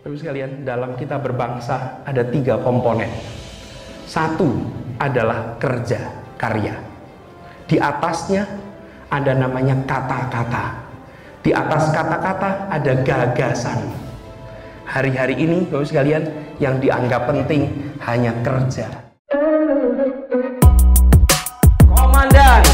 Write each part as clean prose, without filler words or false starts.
Bapak sekalian, dalam kita berbangsa ada 3 komponen. Satu adalah kerja, karya. Di atasnya ada namanya kata-kata. Di atas kata-kata ada gagasan. Hari-hari ini Bapak sekalian, yang dianggap penting hanya kerja. Komandan.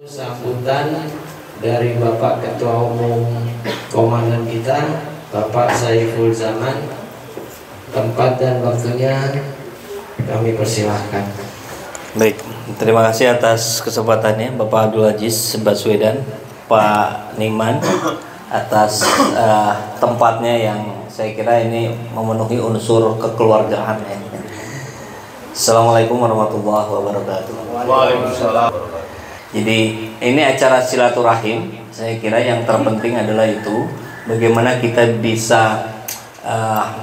Sambutan dari Bapak Ketua Umum Komandan kita, Bapak Saiful Zaman. Tempat dan waktunya kami persilahkan. Baik, terima kasih atas kesempatannya Bapak Abdul Aziz Baswedan, Pak Niman, atas tempatnya yang saya kira ini memenuhi unsur kekeluargaan. Assalamualaikum warahmatullahi wabarakatuh. Waalaikumsalam. Jadi ini acara silaturahim, saya kira yang terpenting adalah itu bagaimana kita bisa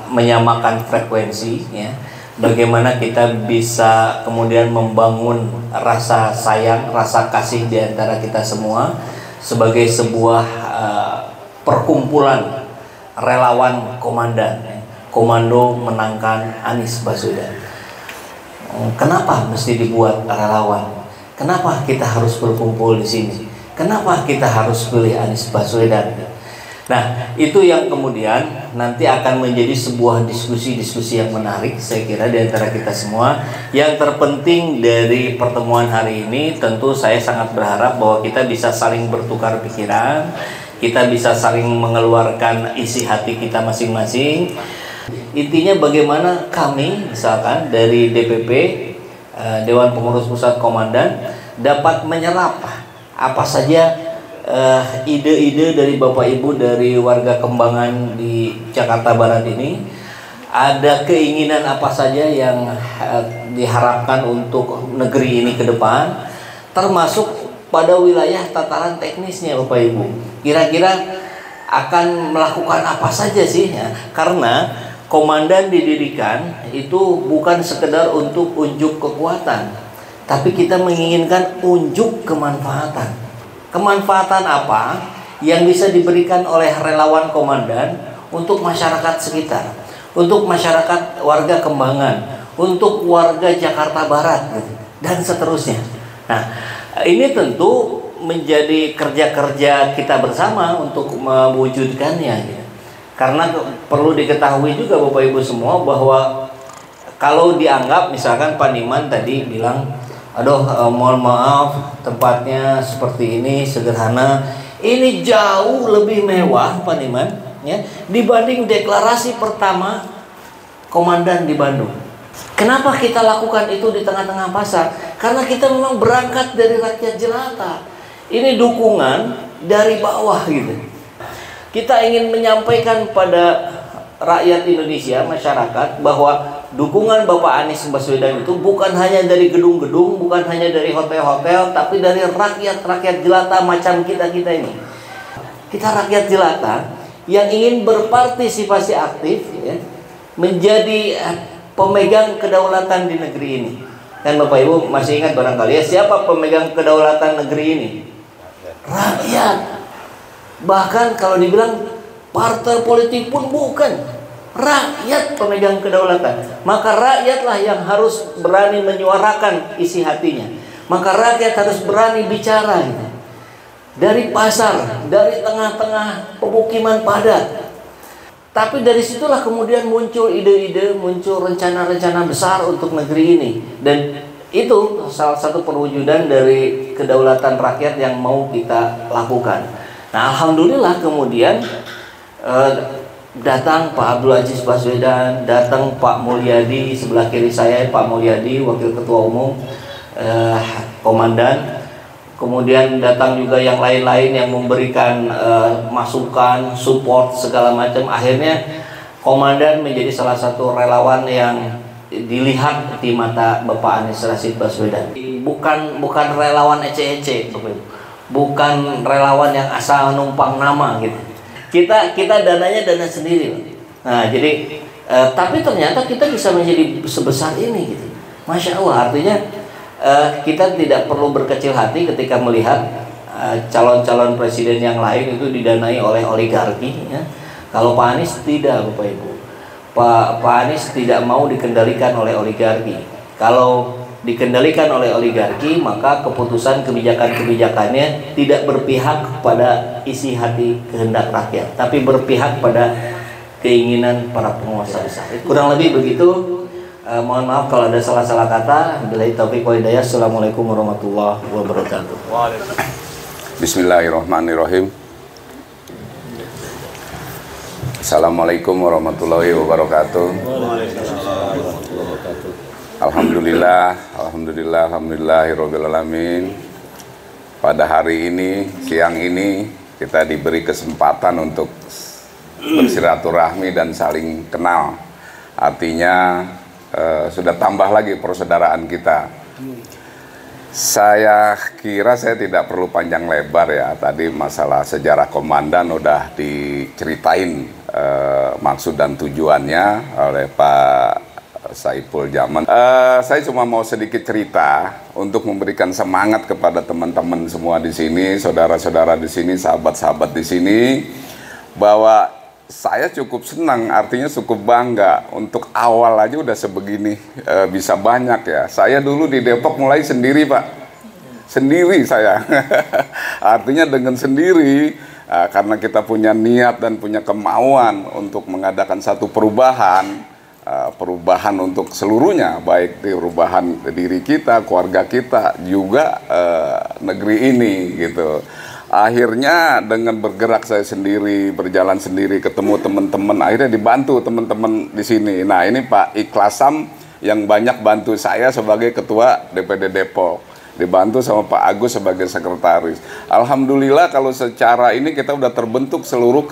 menyamakan frekuensi, ya. Bagaimana kita bisa kemudian membangun rasa sayang, rasa kasih di antara kita semua sebagai sebuah perkumpulan relawan komandan, ya. Komando Menangkan Anies Baswedan. Kenapa mesti dibuat relawan? Kenapa kita harus berkumpul di sini? Kenapa kita harus pilih Anies Baswedan? Nah, itu yang kemudian nanti akan menjadi sebuah diskusi-diskusi yang menarik, saya kira, di antara kita semua. Yang terpenting dari pertemuan hari ini, tentu saya sangat berharap bahwa kita bisa saling bertukar pikiran, kita bisa saling mengeluarkan isi hati kita masing-masing. Intinya bagaimana kami, misalkan dari DPP, Dewan Pengurus Pusat Komandan, dapat menyerap apa saja ide-ide dari Bapak Ibu dari warga Kembangan di Jakarta Barat ini. Ada keinginan apa saja yang diharapkan untuk negeri ini ke depan, termasuk pada wilayah tataran teknisnya Bapak Ibu. Kira-kira akan melakukan apa saja sih, ya? Karena komandan didirikan itu bukan sekedar untuk unjuk kekuatan, tapi kita menginginkan unjuk kemanfaatan. Kemanfaatan apa yang bisa diberikan oleh relawan komandan untuk masyarakat sekitar, untuk masyarakat warga Kembangan, untuk warga Jakarta Barat, dan seterusnya. Nah, ini tentu menjadi kerja-kerja kita bersama untuk mewujudkannya. Karena perlu diketahui juga Bapak Ibu semua bahwa kalau dianggap misalkan Pak Niman tadi bilang, aduh mohon maaf tempatnya seperti ini sederhana, ini jauh lebih mewah Pak Niman, ya, dibanding deklarasi pertama komandan di Bandung. Kenapa kita lakukan itu di tengah-tengah pasar? Karena kita memang berangkat dari rakyat jelata. Ini dukungan dari bawah gitu. Kita ingin menyampaikan pada rakyat Indonesia, masyarakat, bahwa dukungan Bapak Anies Baswedan itu bukan hanya dari gedung-gedung, bukan hanya dari hotel-hotel, tapi dari rakyat jelata macam kita-kita ini. Kita rakyat jelata yang ingin berpartisipasi aktif, ya, menjadi pemegang kedaulatan di negeri ini. Kan Bapak Ibu masih ingat barangkali ya, siapa pemegang kedaulatan negeri ini? Rakyat. Bahkan kalau dibilang partai politik pun bukan. Rakyat pemegang kedaulatan. Maka rakyatlah yang harus berani menyuarakan isi hatinya. Maka rakyat harus berani bicara gitu. Dari pasar, dari tengah-tengah pemukiman padat. Tapi dari situlah kemudian muncul ide-ide, muncul rencana-rencana besar untuk negeri ini. Dan itu salah satu perwujudan dari kedaulatan rakyat yang mau kita lakukan. Nah, alhamdulillah kemudian datang Pak Abdul Aziz Baswedan, datang Pak Mulyadi, sebelah kiri saya Pak Mulyadi, Wakil Ketua Umum, Komandan. Kemudian datang juga yang lain-lain yang memberikan masukan, support segala macam. Akhirnya Komandan menjadi salah satu relawan yang dilihat di mata Bapak Anies Rashid Baswedan. Bukan relawan ece-ece, bukan relawan yang asal numpang nama gitu. Kita dananya dana sendiri. Nah, jadi tapi ternyata kita bisa menjadi sebesar ini gitu. Masya Allah, artinya kita tidak perlu berkecil hati ketika melihat calon-calon presiden yang lain itu didanai oleh oligarki ya. Kalau Pak Anies tidak, Bapak Ibu. Pak Anies tidak mau dikendalikan oleh oligarki. Kalau dikendalikan oleh oligarki, maka keputusan kebijakan-kebijakannya tidak berpihak pada isi hati kehendak rakyat, tapi berpihak pada keinginan para penguasa besar. Kurang lebih begitu. Mohon maaf kalau ada salah-salah kata. Billahi taufiq wal hidayah. Assalamualaikum warahmatullahi wabarakatuh. Bismillahirrahmanirrahim. Assalamualaikum warahmatullahi wabarakatuh. Alhamdulillahirabbil alamin. Pada hari ini, siang ini kita diberi kesempatan untuk bersilaturahmi dan saling kenal. Artinya sudah tambah lagi persaudaraan kita. Saya kira saya tidak perlu panjang lebar ya. Tadi masalah sejarah komandan udah diceritain maksud dan tujuannya oleh Pak Saiful Zaman. Saya cuma mau sedikit cerita untuk memberikan semangat kepada teman-teman semua di sini, saudara-saudara di sini, sahabat-sahabat di sini, bahwa saya cukup senang, artinya cukup bangga. Untuk awal aja udah sebegini, bisa banyak ya. Saya dulu di Depok mulai sendiri, Pak. Sendiri saya. Artinya dengan sendiri, karena kita punya niat dan punya kemauan untuk mengadakan satu perubahan untuk seluruhnya, baik di perubahan diri kita, keluarga kita, juga negeri ini gitu. Akhirnya dengan bergerak saya sendiri, berjalan sendiri, ketemu teman-teman, akhirnya dibantu teman-teman di sini. Nah, ini Pak Ikhlasam yang banyak bantu saya sebagai Ketua DPD Depok, dibantu sama Pak Agus sebagai sekretaris. Alhamdulillah kalau secara ini kita udah terbentuk seluruh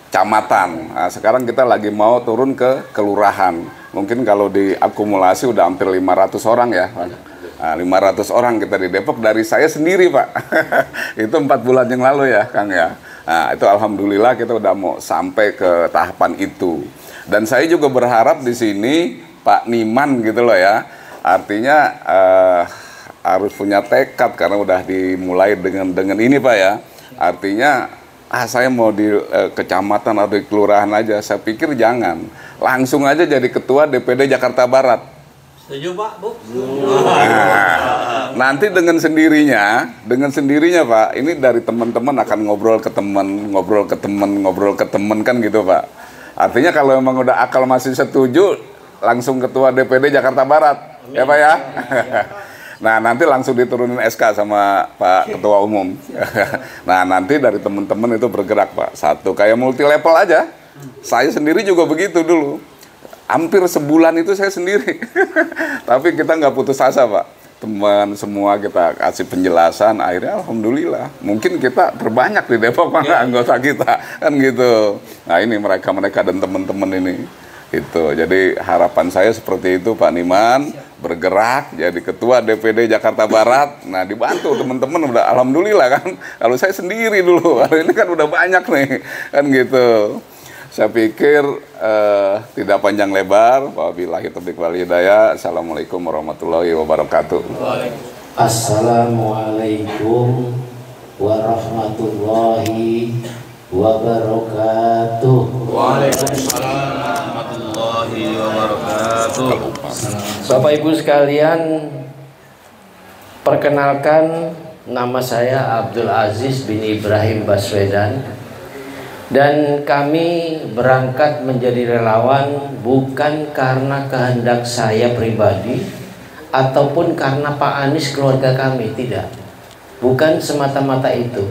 kecamatan. Nah, sekarang kita lagi mau turun ke kelurahan. Mungkin kalau diakumulasi udah hampir 500 orang ya. Nah, 500 orang kita di Depok dari saya sendiri, Pak. Itu 4 bulan yang lalu ya, Kang ya. Nah, itu alhamdulillah kita udah mau sampai ke tahapan itu. Dan saya juga berharap di sini Pak Niman gitu loh ya. Artinya harus punya tekad karena udah dimulai dengan ini, Pak ya. Artinya saya mau di kecamatan atau di kelurahan aja. Saya pikir jangan. Langsung aja jadi ketua DPD Jakarta Barat. Setuju Pak, Bu? Nah, nanti dengan sendirinya Pak, ini dari teman-teman akan ngobrol ke teman kan gitu Pak. Artinya kalau memang udah akal masih setuju, langsung ketua DPD Jakarta Barat. Amin. Ya Pak ya? Nah, nanti langsung diturunin SK sama Pak Ketua Umum. Nah, nanti dari teman-teman itu bergerak Pak. Satu, kayak multi level aja. Saya sendiri juga begitu dulu. Hampir sebulan itu saya sendiri. Tapi kita nggak putus asa Pak. Teman semua kita kasih penjelasan. Akhirnya alhamdulillah. Mungkin kita terbanyak di Depok anggota kita. Kan gitu. Nah ini mereka dan teman-teman ini. Itu. Jadi harapan saya seperti itu Pak Niman. Bergerak jadi ketua DPD Jakarta Barat. Nah dibantu teman-teman udah alhamdulillah kan. Kalau saya sendiri dulu. Kalau ini kan udah banyak nih. Kan gitu. Saya pikir tidak panjang lebar. Wabillahi taufiq wal hidayah. Assalamualaikum warahmatullahi wabarakatuh. Assalamualaikum warahmatullahi wabarakatuh. Waalaikumsalam warahmatullahi wabarakatuh. Bapak Ibu sekalian, perkenalkan, nama saya Abdul Aziz bin Ibrahim Baswedan, dan kami berangkat menjadi relawan bukan karena kehendak saya pribadi ataupun karena Pak Anies keluarga kami, tidak. Bukan semata-mata itu.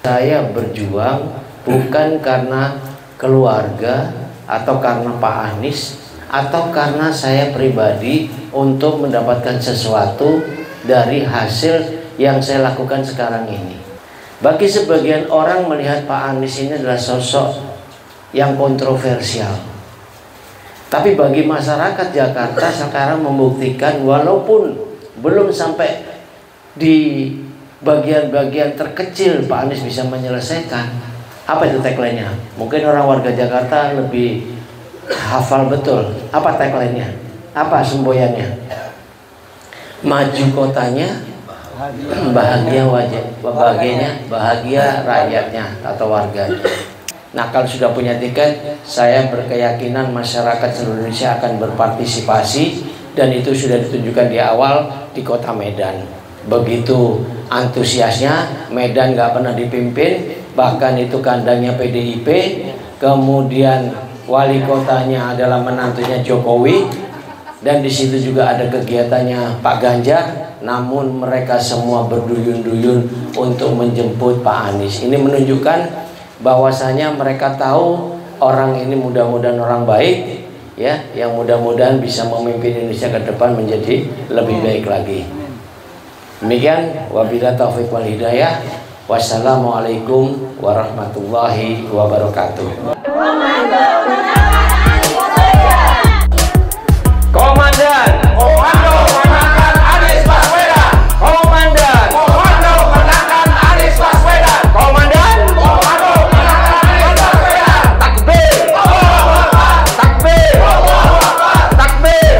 Saya berjuang bukan karena keluarga atau karena Pak Anies atau karena saya pribadi untuk mendapatkan sesuatu dari hasil yang saya lakukan sekarang ini. Bagi sebagian orang melihat Pak Anies ini adalah sosok yang kontroversial. Tapi bagi masyarakat Jakarta sekarang membuktikan walaupun belum sampai di bagian-bagian terkecil Pak Anies bisa menyelesaikan. Apa itu tagline-nya? Mungkin orang warga Jakarta lebih hafal betul. Apa tagline-nya? Apa semboyannya? Maju kotanya, bahagia wajah, bahagia rakyatnya atau warganya. Nah, kalau sudah punya tiket, saya berkeyakinan masyarakat seluruh Indonesia akan berpartisipasi, dan itu sudah ditunjukkan di awal di kota Medan. Begitu antusiasnya, Medan nggak pernah dipimpin, bahkan itu kandangnya PDIP, kemudian wali kotanya adalah menantunya Jokowi, dan di situ juga ada kegiatannya Pak Ganjar. Namun mereka semua berduyun-duyun untuk menjemput Pak Anies. Ini menunjukkan bahwasanya mereka tahu orang ini mudah-mudahan orang baik, ya, yang mudah-mudahan bisa memimpin Indonesia ke depan menjadi lebih baik lagi. Demikian, wabillahi taufiq wal hidayah. Wassalamualaikum warahmatullahi wabarakatuh. Komandan, komando menangkan Anies Baswedan. Komandan, komando menangkan Anies Baswedan. Komandan, komando menangkan Anies Baswedan. Takbir, takbir, takbir.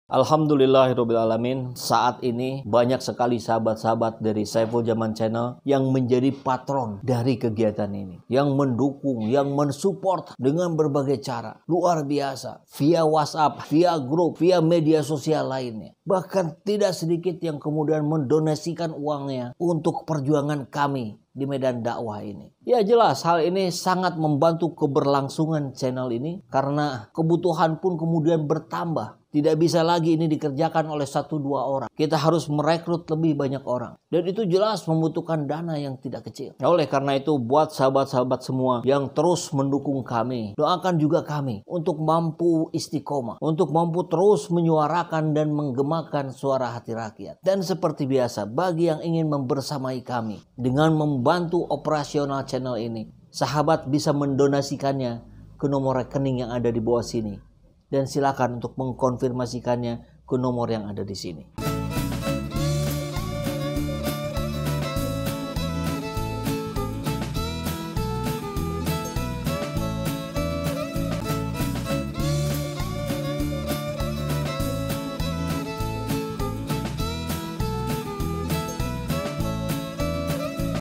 Alhamdulillahirrabbilalamin. Saat ini banyak sekali sahabat-sahabat dari Saiful Zaman Channel yang menjadi patron dari kegiatan ini, yang mendukung, yang mensupport dengan berbagai cara. Luar biasa, via WhatsApp, via grup, via media sosial lainnya. Bahkan tidak sedikit yang kemudian mendonasikan uangnya untuk perjuangan kami di medan dakwah ini. Ya jelas hal ini sangat membantu keberlangsungan channel ini, karena kebutuhan pun kemudian bertambah. Tidak bisa lagi ini dikerjakan oleh 1-2 orang. Kita harus merekrut lebih banyak orang. Dan itu jelas membutuhkan dana yang tidak kecil. Nah, oleh karena itu buat sahabat-sahabat semua yang terus mendukung kami, doakan juga kami untuk mampu istiqomah, untuk mampu terus menyuarakan dan menggemakan suara hati rakyat. Dan seperti biasa, bagi yang ingin membersamai kami dengan membantu operasional channel ini, sahabat bisa mendonasikannya ke nomor rekening yang ada di bawah sini. Dan silakan untuk mengkonfirmasikannya ke nomor yang ada di sini.